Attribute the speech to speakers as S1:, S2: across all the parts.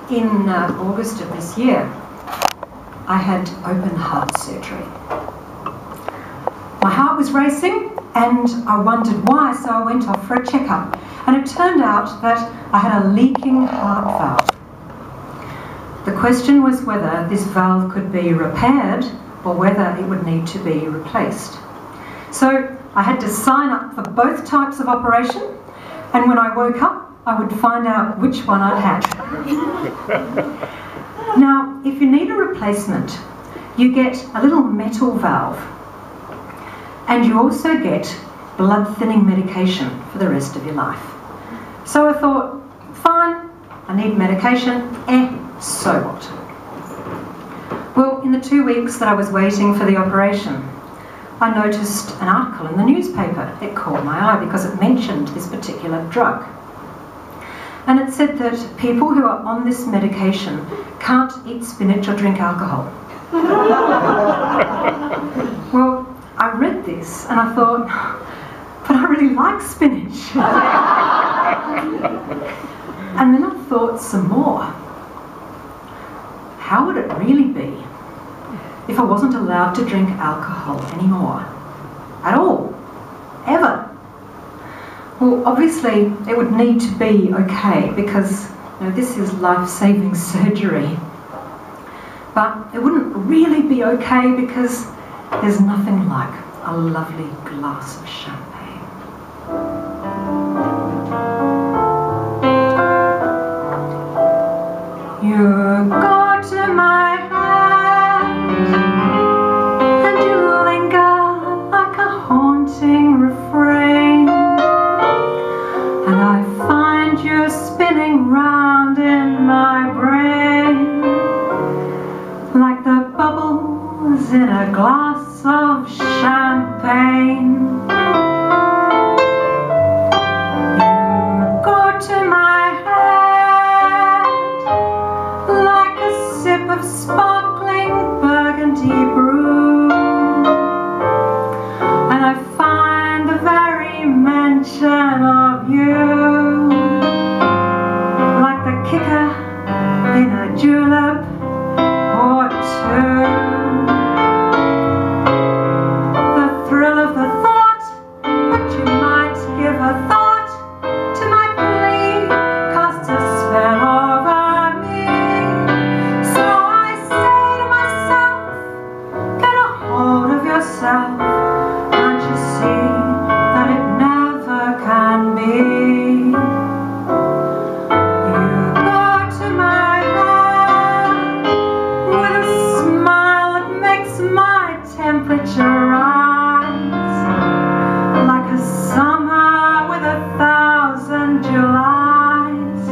S1: in August of this year, I had open heart surgery. My heart was racing and I wondered why, so I went off for a checkup. And it turned out that I had a leaking heart valve. The question was whether this valve could be repaired or whether it would need to be replaced. So I had to sign up for both types of operation, and when I woke up, I would find out which one I'd had. Now, if you need a replacement, you get a little metal valve, and you also get blood thinning medication for the rest of your life. So I thought, fine, I need medication, so what? Well, in the 2 weeks that I was waiting for the operation, I noticed an article in the newspaper. It caught my eye because it mentioned this particular drug. And it said that people who are on this medication can't eat spinach or drink alcohol. Well, I read this and I thought, but I really like spinach. And then I thought some more. How would it really be if I wasn't allowed to drink alcohol anymore? At all. Ever. Well, obviously it would need to be okay because this is life-saving surgery. But it wouldn't really be okay because there's nothing like a lovely glass of champagne. You go to my hand and you linger like a haunting refrain, and I find you spinning round in my brain like the bubbles in a glass of champagne. You go to my hand like a sip of sparkling burgundy brew, and I find the very mention of you like the kicker in a julep or two. The thrill of the thought that you might give a thought to my plea casts a spell over me. So I say to myself, get a hold of yourself. Can't you see that it never can be? You go to my hand with a smile that makes my temperature rise like a summer with 1,000 Julys.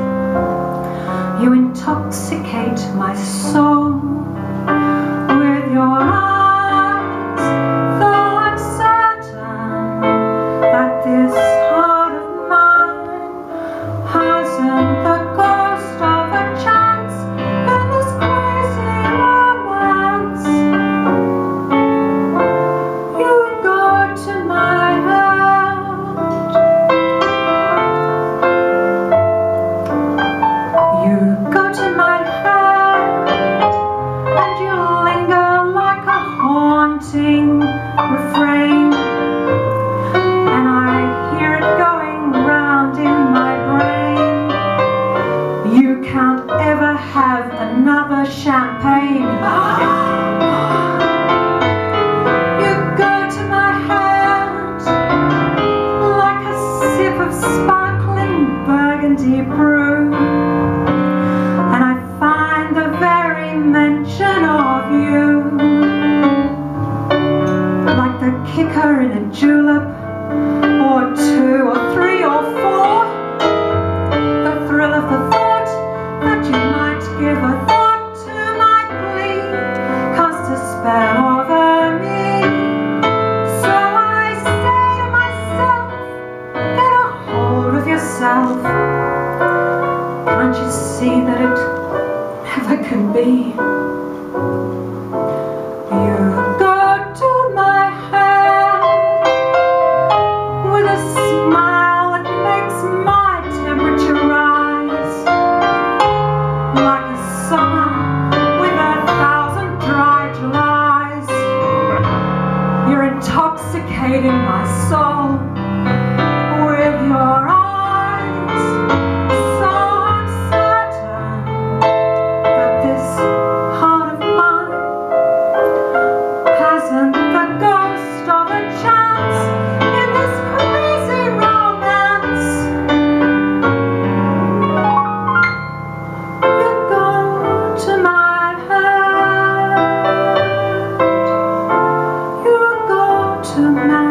S1: You intoxicate my soul with your eyes, though I'm certain that this heart of mine hasn't the ghost of a chance in this crazy romance. You go to my hand. You go to my hand and you linger like a haunting refrain, and I hear it going round in my brain. You can't ever have another champagne. You go to my hand like a sip of sparkling burgundy brew, and I find the very mention of you like the kicker in a julep or two or three or four. The thrill of the thought that you might give a thought to my plea casts a spell over me. So I say to myself, get a hold of yourself. Can't you see that it never can be? You go to my hand with a smile that makes my temperature rise like a tonight.